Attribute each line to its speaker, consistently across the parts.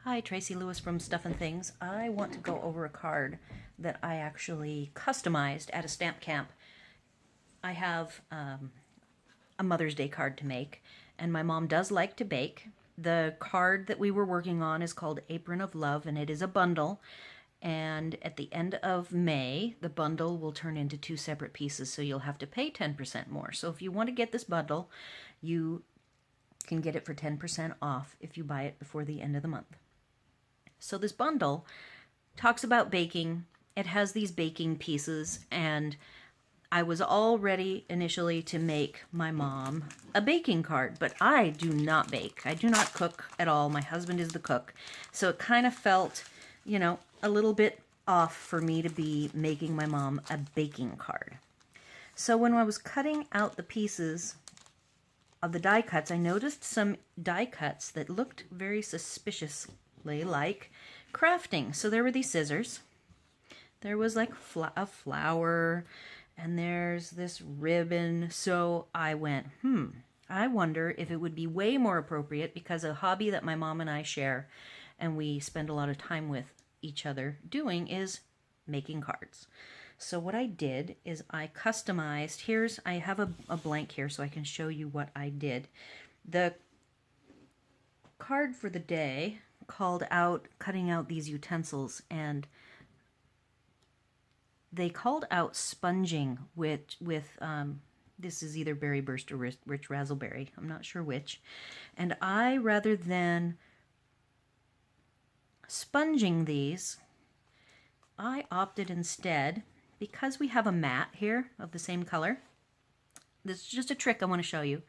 Speaker 1: Hi, Tracy Lewis from Stuff and Things. I want to go over a card that I actually customized at a stamp camp. I have a Mother's Day card to make, and my mom does like to bake. The card that we were working on is called Apron of Love, and it is a bundle. And at the end of May, the bundle will turn into two separate pieces, so you'll have to pay 10% more. So if you want to get this bundle, you can get it for 10% off if you buy it before the end of the month. So this bundle talks about baking. It has these baking pieces, and I was all ready initially to make my mom a baking card, but I do not bake. I do not cook at all. My husband is the cook. So it kind of felt, a little bit off for me to be making my mom a baking card. So when I was cutting out the pieces of the die cuts, I noticed some die cuts that looked very suspiciously like crafting. So there were these scissors. There was like a flower, and there's this ribbon. So I went, I wonder if it would be way more appropriate, because a hobby that my mom and I share and we spend a lot of time with each other doing is making cards. So what I did is I customized, I have a blank here so I can show you what I did. The card for the day called out cutting out these utensils, and they called out sponging with this is either Berry Burst or Rich Razzleberry, I'm not sure which. And I, rather than sponging these, I opted instead, because we have a mat here of the same color, this is just a trick I want to show you.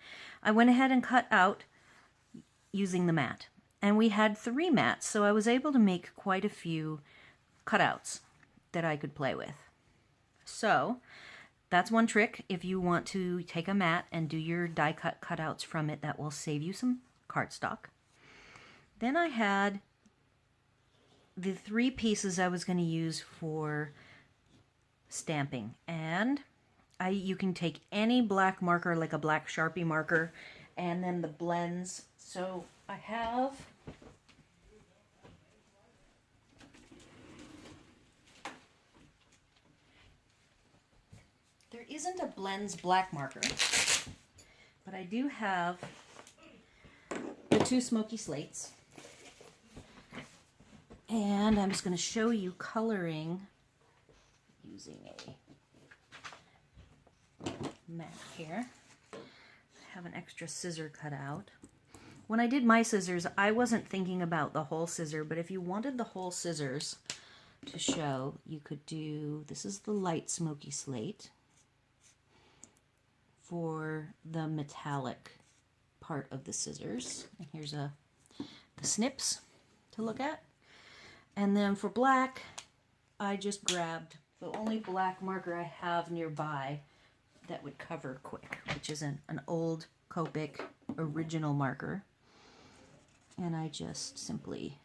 Speaker 1: I went ahead and cut out using the mat. And we had 3 mats, so I was able to make quite a few cutouts that I could play with. So that's one trick. If you want to take a mat and do your die cut cutouts from it, that will save you some cardstock. Then I had the 3 pieces I was going to use for stamping, and you can take any black marker, like a black Sharpie marker, and then the blends. So I have there isn't a blends black marker, but I do have the 2 smoky slates, and I'm just going to show you coloring using a mat here. I have an extra scissor cut out. When I did my scissors, I wasn't thinking about the whole scissor, but if you wanted the whole scissors to show, you could do, this is the light smoky slate for the metallic part of the scissors. And here's the snips to look at. And then for black, I just grabbed the only black marker I have nearby that would cover quick, which is an old Copic original marker. And I just simply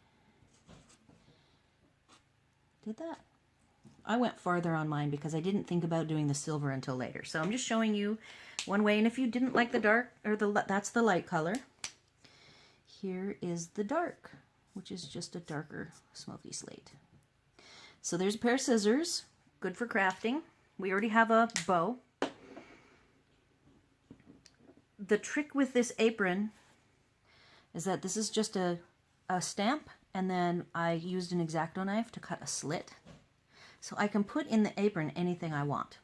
Speaker 1: did that. I went farther on mine because I didn't think about doing the silver until later. So I'm just showing you one way. And if you didn't like the dark, or that's the light color, here is the dark, which is just a darker smoky slate. So there's a pair of scissors, good for crafting. We already have a bow. The trick with this apron is that this is just a stamp, and then I used an X-Acto knife to cut a slit. So I can put in the apron anything I want.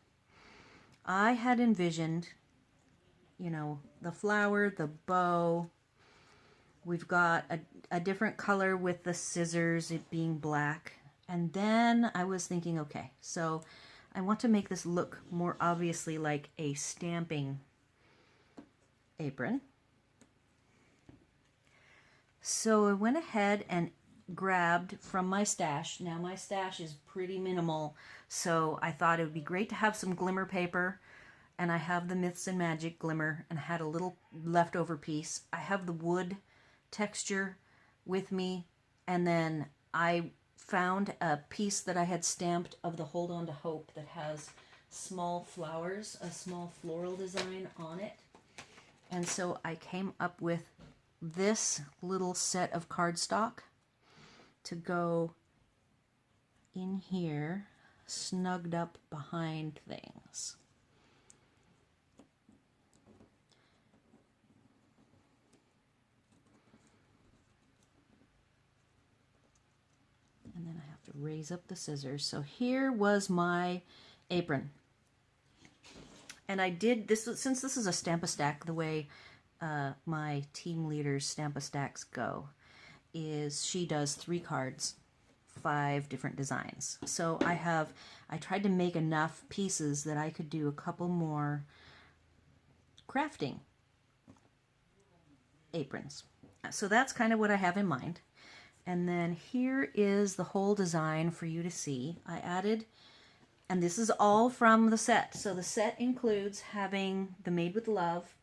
Speaker 1: I had envisioned, the flower, the bow. We've got a different color with the scissors, it being black. And then I was thinking, okay, so I want to make this look more obviously like a stamping apron. So I went ahead and grabbed from my stash. Now my stash is pretty minimal, so I thought it would be great to have some glimmer paper, and I have the Myths and Magic glimmer, and I had a little leftover piece. I have the wood texture with me, and then I found a piece that I had stamped of the Hold On to Hope that has small flowers, a small floral design on it. And so I came up with this little set of cardstock, to go in here, snugged up behind things. And then I have to raise up the scissors. So here was my apron. And I did this, since this is a Stamp-A-Stack, the way my team leader's Stamp-A-Stacks go is she does 3 cards, 5 different designs. So I tried to make enough pieces that I could do a couple more crafting aprons. So that's kind of what I have in mind. And then here is the whole design for you to see. I added, and this is all from the set. So the set includes having the Made with Love.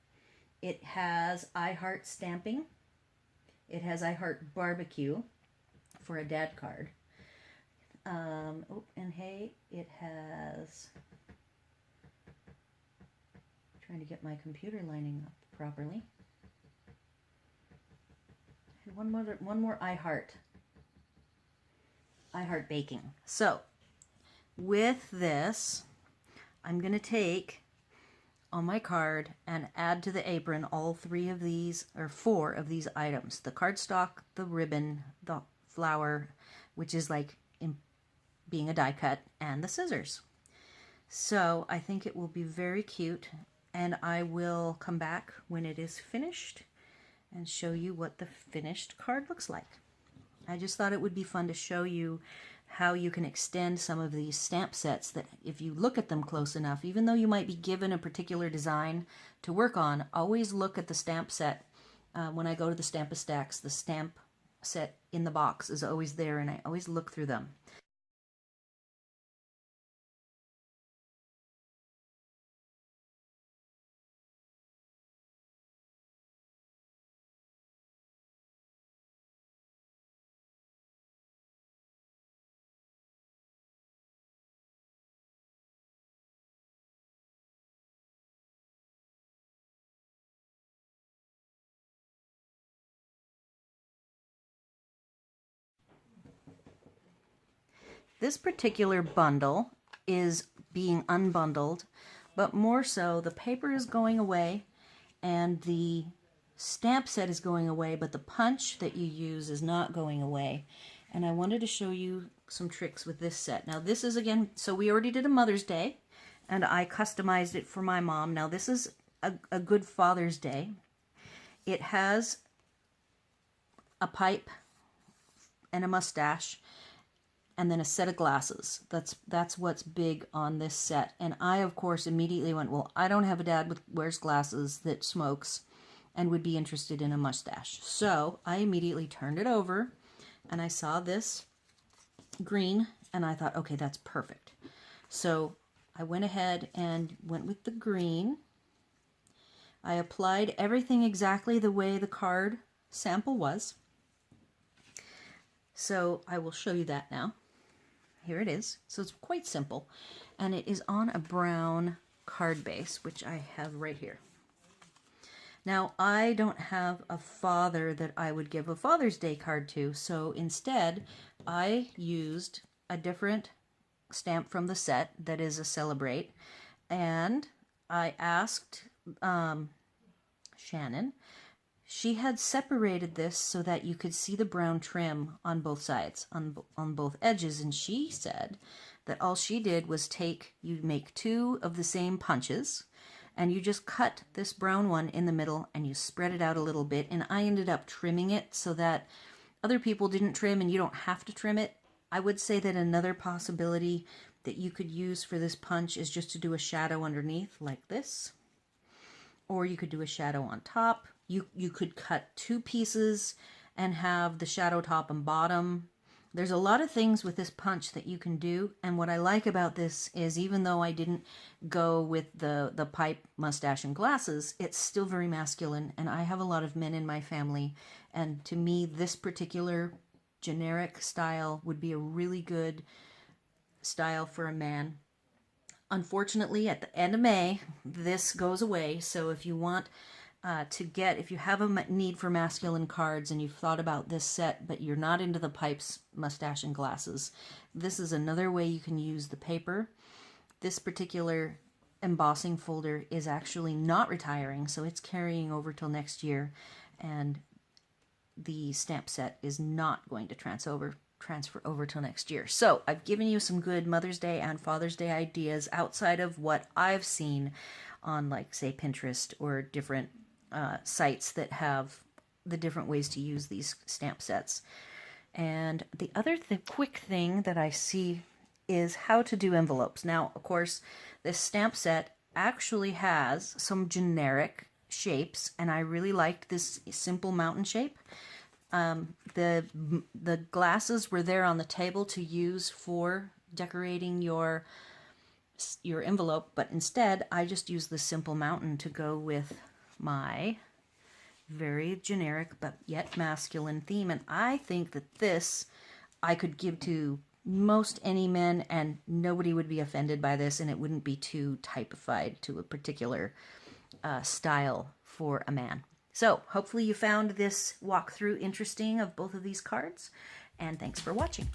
Speaker 1: It has I Heart Stamping. It has I Heart Barbecue for a dad card. Oh, and hey, it has, trying to get my computer lining up properly. And one more I Heart Baking. So with this, I'm going to take on my card and add to the apron all 3 of these, or 4 of these items: the cardstock, the ribbon, the flower, which is like being a die cut, and the scissors. So I think it will be very cute, and I will come back when it is finished and show you what the finished card looks like. I just thought it would be fun to show you how you can extend some of these stamp sets that if you look at them close enough, even though you might be given a particular design to work on, always look at the stamp set. When I go to the Stamp-A-Stacks, the stamp set in the box is always there, and I always look through them. This particular bundle is being unbundled, but more so the paper is going away and the stamp set is going away, but the punch that you use is not going away. And I wanted to show you some tricks with this set. Now this is, again, so we already did a Mother's Day and I customized it for my mom. Now this is a good Father's Day. It has a pipe and a mustache, and then a set of glasses. That's what's big on this set. And I, of course, immediately went, well, I don't have a dad that wears glasses that smokes and would be interested in a mustache. So I immediately turned it over, and I saw this green, and I thought, okay, that's perfect. So I went ahead and went with the green. I applied everything exactly the way the card sample was. So I will show you that now. Here it is. So it's quite simple, and it is on a brown card base, which I have right here. Now, I don't have a father that I would give a Father's Day card to, so instead I used a different stamp from the set that is a Celebrate, and I asked Shannon. She had separated this so that you could see the brown trim on both sides, on both edges, and she said that all she did was you make 2 of the same punches, and you just cut this brown one in the middle, and you spread it out a little bit, and I ended up trimming it so that other people didn't trim, and you don't have to trim it. I would say that another possibility that you could use for this punch is just to do a shadow underneath, like this, or you could do a shadow on top. You could cut 2 pieces and have the shadow top and bottom. There's a lot of things with this punch that you can do, and what I like about this is even though I didn't go with the pipe, mustache, and glasses, it's still very masculine, and I have a lot of men in my family, and to me this particular generic style would be a really good style for a man. Unfortunately, at the end of May, this goes away, so if you want to get, if you have a need for masculine cards and you've thought about this set, but you're not into the pipes, mustache, and glasses, this is another way you can use the paper. This particular embossing folder is actually not retiring, so it's carrying over till next year, and the stamp set is not going to transfer over till next year. So I've given you some good Mother's Day and Father's Day ideas outside of what I've seen on, like, say, Pinterest or different sites that have the different ways to use these stamp sets. And the other quick thing that I see is how to do envelopes. Now, of course, this stamp set actually has some generic shapes, and I really liked this simple mountain shape. The glasses were there on the table to use for decorating your envelope, but instead I just used the simple mountain to go with my very generic but yet masculine theme. And I think that this I could give to most any men and nobody would be offended by this, and it wouldn't be too typified to a particular style for a man. So hopefully you found this walkthrough interesting of both of these cards, and thanks for watching.